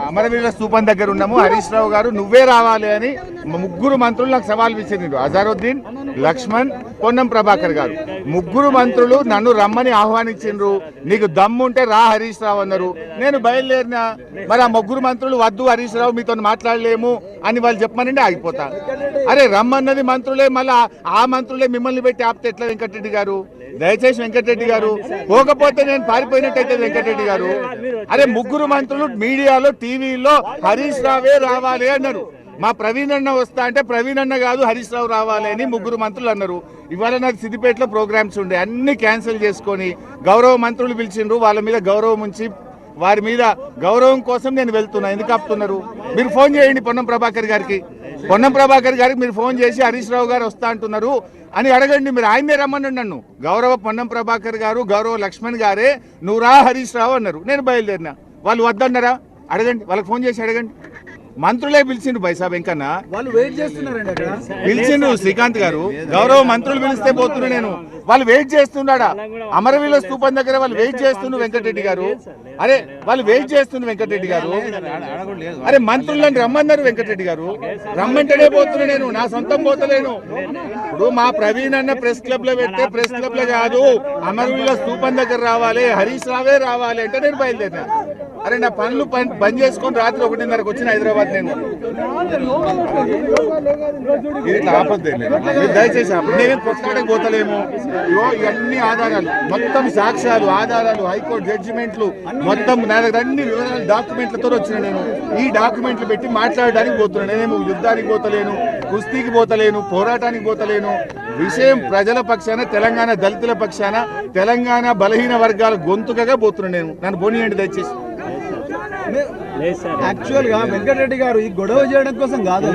అమరవీరుల స్తూపం దగ్గర ఉన్నాము. హరీష్ రావు గారు నువ్వే రావాలి అని ముగ్గురు మంత్రులు నాకు సవాల్ విసిరిండ్రు. అజారుద్దీన్, లక్ష్మణ్, పొన్నం ప్రభాకర్ గారు ముగ్గురు మంత్రులు నన్ను రమ్మని ఆహ్వానించిండ్రు. నీకు దమ్ముంటే రా హరీష్ రావు అన్నారు. నేను బయలుదేరినా. మరి ఆ ముగ్గురు మంత్రులు వద్దు హరీష్ రావు మీతో మాట్లాడలేము అని వాళ్ళు చెప్పమనండి ఆగిపోతా. అరే రమ్మన్నది మంత్రులే, మళ్ళీ ఆ మంత్రులే మిమ్మల్ని పెట్టి ఆపితే ఎట్లా వెంకటరెడ్డి గారు? దయచేసి వెంకటరెడ్డి గారు పోకపోతే నేను పారిపోయినట్టయితే వెంకటరెడ్డి గారు. అరే ముగ్గురు మంత్రులు మీడియాలో టీవీలో హరీష్ రావే రావాలి అన్నారు. మా ప్రవీణ్ అన్న వస్తా అంటే ప్రవీణ్ అన్న కాదు హరీష్ రావు రావాలి అని ముగ్గురు మంత్రులు అన్నారు. ఇవాళ నాకు సిద్దిపేటలో ప్రోగ్రామ్స్ ఉండే అన్ని క్యాన్సిల్ చేసుకొని గౌరవ మంత్రులు పిలిచిండ్రు. వాళ్ళ మీద గౌరవం ఉంచి వారి మీద గౌరవం కోసం నేను వెళ్తున్నా. ఎందుకు ఆపుతున్నారు? మీరు ఫోన్ చేయండి పొన్నం ప్రభాకర్ గారికి. పొన్నం ప్రభాకర్ గారికి మీరు ఫోన్ చేసి హరీష్ రావు గారు వస్తా అంటున్నారు అని అడగండి. మీరు ఆయనే రమ్మనండి నన్ను. గౌరవ పొన్నం ప్రభాకర్ గారు, గౌరవ లక్ష్మణ్ గారే నువ్వు రా హరీష్ రావు అన్నారు. నేను బయలుదేరినా. వాళ్ళు వద్దన్నారా? అడగండి, వాళ్ళకి ఫోన్ చేసి అడగండి. మంత్రులే పిలిచిండు బైసా వెంకన్న, వాళ్ళు వెయిట్ చేస్తున్నారండి అక్కడ. పిలిచిండు శ్రీకాంత్ గారు. గౌరవ మంత్రులు పిలిస్తే పోతున్నా నేను. వాళ్ళు వెయిట్ చేస్తున్నాడా? అమరవీరుల స్తూపం దగ్గర వాళ్ళు వెయిట్ చేస్తున్నారు వెంకటరెడ్డి గారు. అరే వాళ్ళు వెయిట్ చేస్తున్నారు వెంకటరెడ్డి గారు. అరే మంత్రులను రమ్మన్నారు వెంకటరెడ్డి గారు. రమ్మంటేనే పోతున్నా నేను, నా సొంతం పోతలేను. ఇప్పుడు మా ప్రవీణ్ అన్న ప్రెస్ క్లబ్ లో పెడితే ప్రెస్ క్లబ్ లో కాదు అమరవీరుల స్తూపం దగ్గర రావాలి, హరీష్ రావే రావాలి అంటే నేను బయలుదేరినా. అరే నా పనులు బంద్ చేసుకొని రాత్రి 1:30కు వచ్చిన హైదరాబాద్. నేను ఇట్లా ఆపద్దు, దయచేసి మేమేం కొట్లాడకు పోతలేము. ఇవన్నీ ఆధారాలు, మొత్తం సాక్ష్యాలు, ఆధారాలు, హైకోర్టు జడ్జిమెంట్లు, మొత్తం నా దగ్గర అన్ని వివరాలు డాక్యుమెంట్లతో వచ్చిన నేను. ఈ డాక్యుమెంట్లు పెట్టి మాట్లాడడానికి పోతున్నాను. నేనేమో యుద్ధానికి పోతలేను, కుస్తీకి పోతలేను, పోరాటానికి పోతలేను. విషయం ప్రజల పక్షాన, తెలంగాణ దళితుల పక్షాన, తెలంగాణ బలహీన వర్గాల గొంతుకగా పోతున్నాను నేను. నన్ను పోనీయండి దయచేసి. యాక్చువల్ గా వెంకటరెడ్డి గారు ఈ గొడవ చేయడం కోసం కాదు,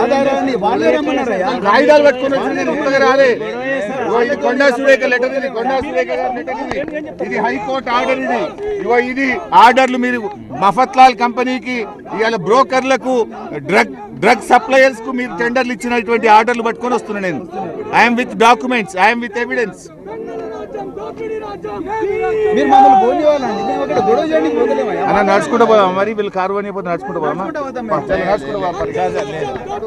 ఆధారాన్ని వాళ్ళే రమ్మన్నారయ్యా. కాగితాలు పట్టుకుని వచ్చి నేను ఇంతగా రాలే. ఇది కొండా సురేఖ లెటర్, ఇది కొండా సురేఖ గారి లెటర్, ఇది హైకోర్టు ఆర్డర్. ఇది ఆర్డర్లు మీరు మఫత్లాల్ కంపెనీకి, ఇవాళ బ్రోకర్లకు, డ్రగ్ సప్లయర్స్ కు మీరు టెండర్లు ఇచ్చినటువంటి ఆర్డర్లు పట్టుకొని వస్తున్నా నేను. I'm with documents, I'm with evidence. మీరు మమ్మల్ని పోనీ వాళ్ళండి, మేము అక్కడ గొడవ చేయడానికి పోతలేమయ్యా. నడుచుకుంటూ పోదాం. మరి వీళ్ళు కారు అని నడుచుకుంటూ పోదామా? నడుచుకుంటూ పోదాం.